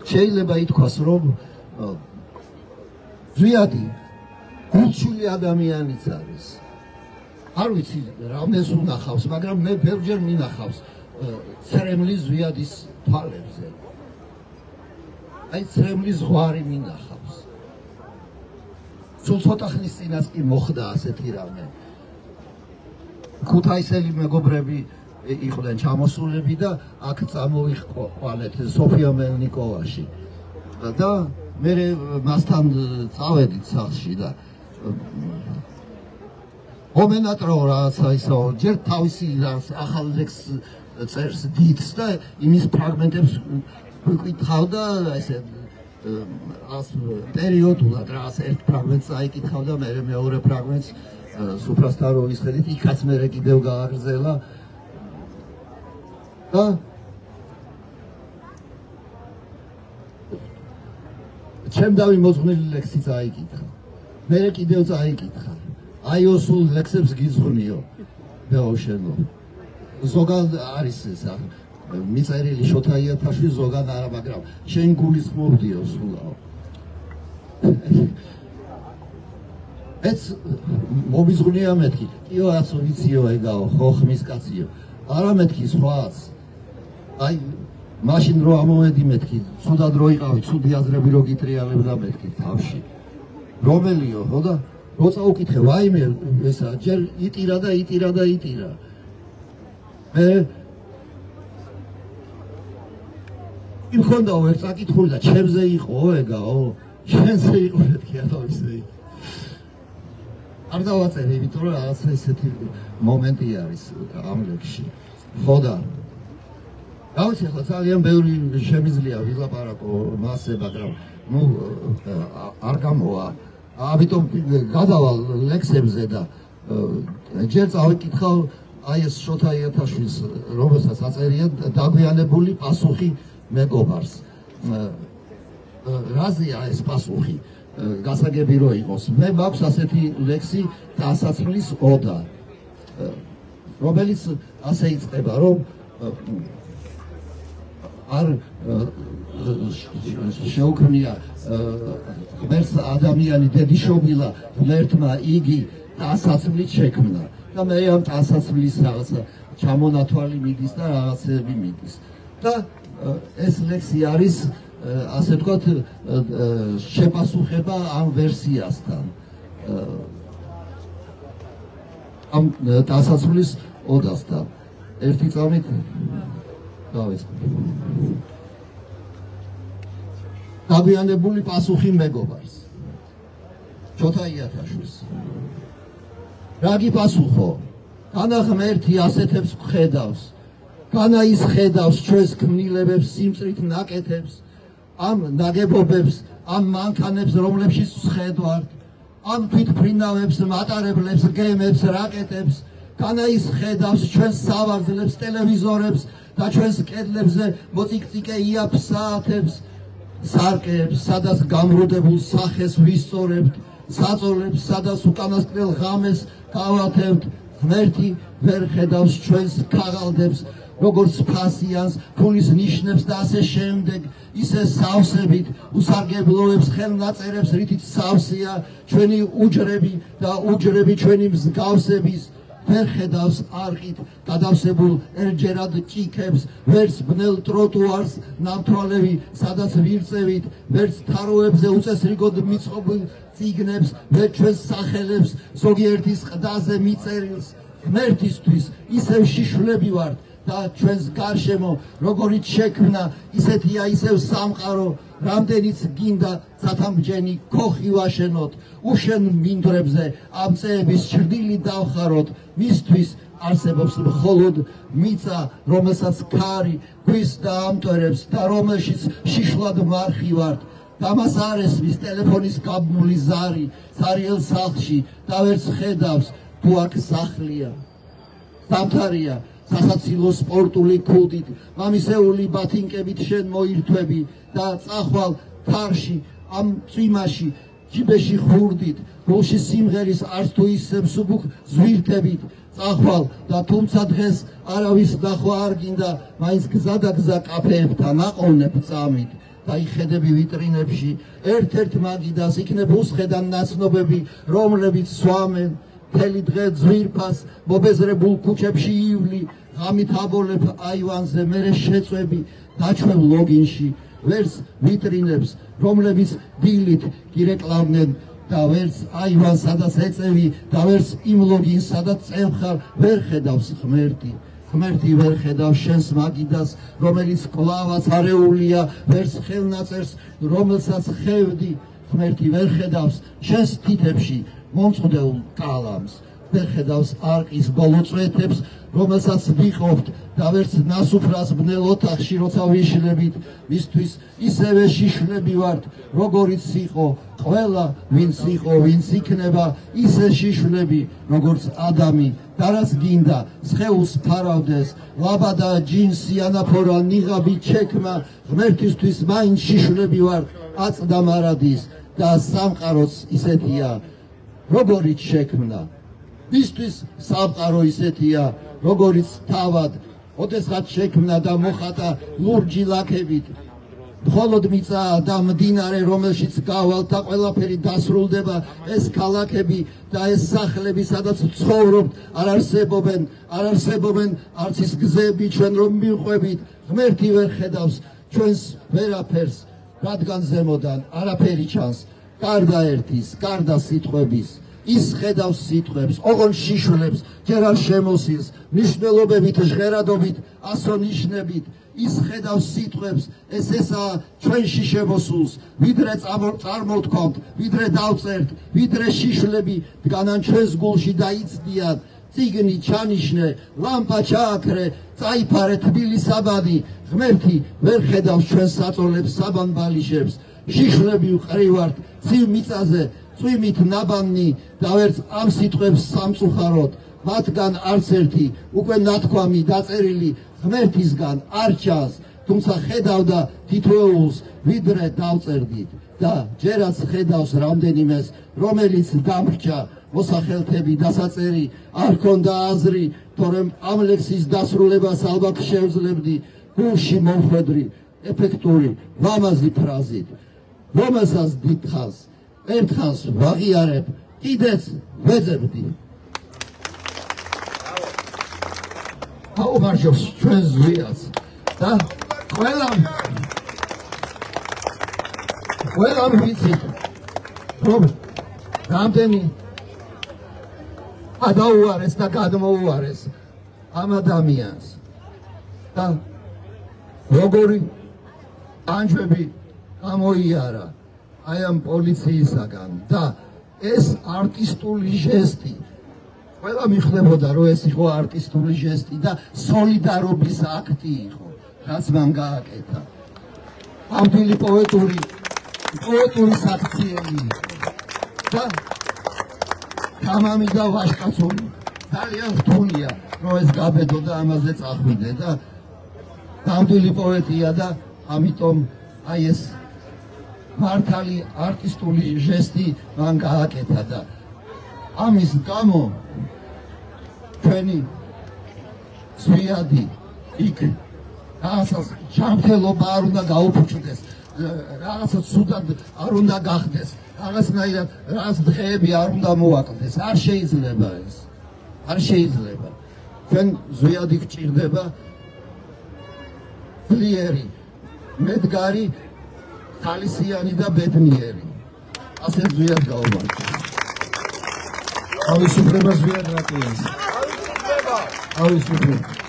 შეიძლება ითქვას, რომ ზვიადი გულჩული ადამიანიც არის. არ ვიცი, რამდენს უნახავს, მაგრამ მე ბევრჯერ მინახავს ცრემლის ზვიადის თვალებზე. აი ცრემლის ზღვარი მინახავს. სულ ცოტა ხნის წინაც კი მოხდა ასეთი რამე. ქუთაისელი მეგობრები იყვნენ ჩამოსულები და აქ წამოვიყვანეთ სოფია მელნიკოვაში. და მე მასთან წავედით სახლში და კომენტატორ რაღაცა ისო ჯერ თავისი ახალ ლექს წერს დიდს და იმის ფრაგმენტებს ვიკითხავდა ესე პერიოდულად რაღაც ერთ ფრაგმენტს აიკითხავდა მე მეორე ფრაგმენტს სუფრასტაროვის ხედით იქაც მე კიდევ გააგრძელა და ჩემდავი მოძღვნილი ლექსი წაიკითხა მე კიდევ წაიკითხა აი ოსულ ლექსებს გიძღვნიო ბეოშენო ზოგად არის ეს მიწერილი შოთა იათაშვილი ზოგად არა მაგრამ შენ გულისხმობდიო სულაო ეს მომიზღვნია მეთქი იო აცო ვიციო ეგაო ხო ხმის კაციო არა მეთქი სხვაც აი მაშინ რო ამოვედი მეთქი ცუდად რო იყავი ცუდი აზრები რო გიტრიალებდა მეთქი თავში რომელიო ხო და რო წაუკითხე ვაიმე ესა ჯერ იტირა და იტირა და იტირა მე იმხონდაო ერთ საკითხული და ჩემზე იყო ეგაო შენზე იყო მეთქი არა ისე არ დავაწერ იმიტომ რომ რაღაცა ესეთი მომენტი არის ამ ლექსში ხო და გავიცი ხო ძალიან ბევრი შემიძლია ვილაპარაკო მასზე მაგრამ ნუ არ გამოვა ამიტომ გადავალ ლექსებზე და ჯერ წავიკითხავ აი ეს შოთა იათაშვილის რომელსაც აწერია დაგვიანებული პასუხი მეგობარს რაზეა ეს პასუხი გასაგები რო იყოს მე მაქვს ასეთი ლექსი დასაცმლის ოდა რომელიც ასე იწყება რომ არ შეუქმნია ღმერთს ადამიანი დედიშობილა ღმერთმა იგი დასაცმლით შექმნა და მე ამ დასაცმლის რაღაცა ჩამონათვალი მიდის და რაღაცები მიდის და ეს ლექსი არის ასე ვთქვათ შეპასუხება ამ ვერსიასთან ამ დასაცმლის ოდასთან ერთი წამით დაგვიანებული პასუხი მეგობარს შოთა იათაშვილს რა გიპასუხო განა ღმერთი ასეთებს ხედავს განა ის ხედავს ჩვენს ქმნილებებს სიმწრით ნაკეთებს ამ ნაგებობებს ამ მანქანებს რომლებშიც ვხედავთ ამ თვითმფრინავებს მატარებლებს გემებს რაკეტებს განა ის ხედავს ჩვენს სავარძლებს ტელევიზორებს და ჩვენს კედლებზე მოწიკწიკე იაფ საათებს სარკეებს სადაც გამრუდებულ სახეს ვისწორებთ საწოლებს სადაც უკანასკნელ ღამეს გავათევთ ღმერთი ვერ ხედავს ჩვენს ქაღალდებს როგორც ფასიანს ფულის ნიშნებს და ასე შემდეგ ისე სავსებით უსარგებლოებს ხელნაწერებს რითიც სავსეა ჩვენი უჯრები და უჯრები ჩვენი მსგავსების ვერ ხედავს არყით გადავსებულ ერჯერად ჭიქებს ვერც ბნელ ტროტუარს ნამთვალევი სადაც ვირწევით ვერც თაროებზე უწესრიგოდ მიწყობილ წიგნებს ვერ ჩვენს სახელებს ზოგიერთის ყდაზე მიწერილს ღმერთისთვის ისევ შიშვლები ვართ და ჩვენს გარშემო როგორიც შექმნა ისეთია ისევ სამყარო რამდენიც გინდა სათამბჯენი ქოხი ვაშენოთ უშენ მინდვრებზე ამ წეების ჩრდილი დავხაროთ მისთვის არსებობს მხოლოდ მიწა რომელსაც ქარი ქვის და ამტვერებს და რომელშიც შიშლად მარხი ვართ დამას არ ესმის ტელეფონის გაბმული ზარი სარიელ სახლში და ვერც ხედავს თუ აქ სახლია სამთარია სასაცილო სპორტული ქუდით მამისეული ბათინკებით შენ მოირთვები და წახვალ ქარში ამ წვიმაში ჯიბეში ხურდით, გულში სიმღერის არც თუ ისე მსუბუქ ზვირთებით წახვალ და თუმცა დღეს არავის ნახვა არ გინდა, მაინც გზა და გზა კაფეებთან აყოლნებ წამით. დაიხედები ვიტრინებში, ერთ-ერთ მაგიდას იქნებ უსხედან ნაცნობები, რომლებიც სვამენ მთელი დღე ძვირფას, მობეზრებულ ქუჩებში ივლი, ღამით აბოლებ აივანზე, მერე შეწვევი დაჩვევ ლოგინში, ვერც ვიტრინებს, რომლებიც დილით გირეკლამდნენ და ვერც აივანს, სადაც ეწევი და ვერც იმ ლოგინს, სადაც წევხარ, ვერ ხედავს ღმერთი. ღმერთი ვერ ხედავს შენს მაგიდას, რომელიც კლავაც არეულია, ვერც ხელნაწერს, რომელსაც ხევდი. ღმერთი ვერ ხედავს შენს თითებში მომწყვდეულ კალამს, ვერ ხედავს არყის ბოლო წვეთებს, რომელსაც ვიყოფთ და ვერც ნასუფრას ბნელ ოთახში როცა ვიშლებით, მისთვის ისევე შიშლები ვართ, როგორიც იყო ყველა, ვინც იყო, ვინც იქნება, ისე შიშლები, როგორც ადამი და რაც გინდა სხეულს ფარავდეს, ლაბადა ჯინსი ანაფორა ნიღაბი ჩექმა, ღმერთისთვის მაინც შიშლები ვართ, აწდა მარადის და სამყაროც ისეთია, როგორიც შექმნა. მისთვის სამყარო ისეთია, როგორიც თავად, ოდესღაც შექმნა და მოხატა ლურჯი ლაქებით. მხოლოდ მიწა და მდინარე, რომელშიც გავალთ და ყველაფერი დასრულდება, ეს ქალაქები და ეს სახლები, სადაც ცხოვრობთ, არ არსებობენ არც ის გზები, ჩვენ რომ მივყვებით. ღმერთი ვერ ხედავს ჩვენს ვერაფერს, რადგან ზემოდან არაფერი ჩანს, გარდა ერთის, გარდა სიტყვების. ის ხედავს სიტყვებს, ოღონდ შიშვლებს, ჯერ არ შემოსილს, მნიშვნელობებით, ჟღერადობით, ასონიშნებით. ის ხედავს სიტყვებს, ესაა ჩვენში შემოსულს, ვიდრე წარმოთქვამთ, ვიდრე დავწერთ, ვიდრე შიშვლები დგანან ჩვენს გულში და იცდიან. წიგნი ჩანიშნე, ლამპა ჩააქრე, წაიფარე თბილი საბადი. ღმერთი ვერ ხედავს ჩვენს საწოლებს, საბანბალიშებს. შიშვლები ვყრივართ ცივ მიწაზე, წვიმით ნაბანნი და ვერც ამ სიტყვებს სამწუხაროდ, მათგან არც ერთი უკვე ნათქვამი დაწერილი ღმერთისგან არ ჩანს, თუმცა ხედავდა თითოეულს, ვიდრე დავწერდით და ჯერაც ხედავს რამდენიმეს, რომელიც დამრჩა, მოსახელთები დასაწერი არ ჰქონდა აზრი, თორემ ამ ლექსის დასრულებას ალბათ შევძლებდი გულში მომხვედრი, ეფექტური, ლამაზი ფრაზით, რომელსაც დიდხანს ერთხანს ვაღიარებ, კიდეც ვეძებდი. აუმარჯობს ჩვენ ზვიას და ყველამ ვიცით, რომ რამდენი ადაუარეს და გადმოუარეს ამ ადამიანს და როგორი ანჯები გამოიარა აი ამ პოლიციისაგან და ეს არტისტული ჟესტი, ყველა მიხდებოდა, რომ ეს იყო არტისტული ჟესტი და სოლიდარობის აქტი იყო, რაც მან გააკეთა. ამბილი პოეტური საქციელი და თამამი და ვაშკაცული ძალიან რთულია, რომ ეს გაბედო და ამაზე წახვიდე და ამბილი პოეტია და ამიტომ აი ეს მართალი არტისტული ჟესტი მან გააკეთა და ამის გამო ჩვენი ზვიადი იქ რაღაცას ჯანმრთელობა არ უნდა გაუფუჭდეს, რაღაცა ცუდად არ უნდა გახდეს, რაღაცნაირად რაღაც დღეები არ უნდა მოაკლდეს. არ შეიძლება ეს, არ შეიძლება. ჩვენ ზვიადი გჭირდება ძლიერი, მედგარი, ხალისიანი და ბედნიერი. ასე ზვიად გაუმარჯოს. თავისუფლება ზვიად რატოა? თავისუფლება.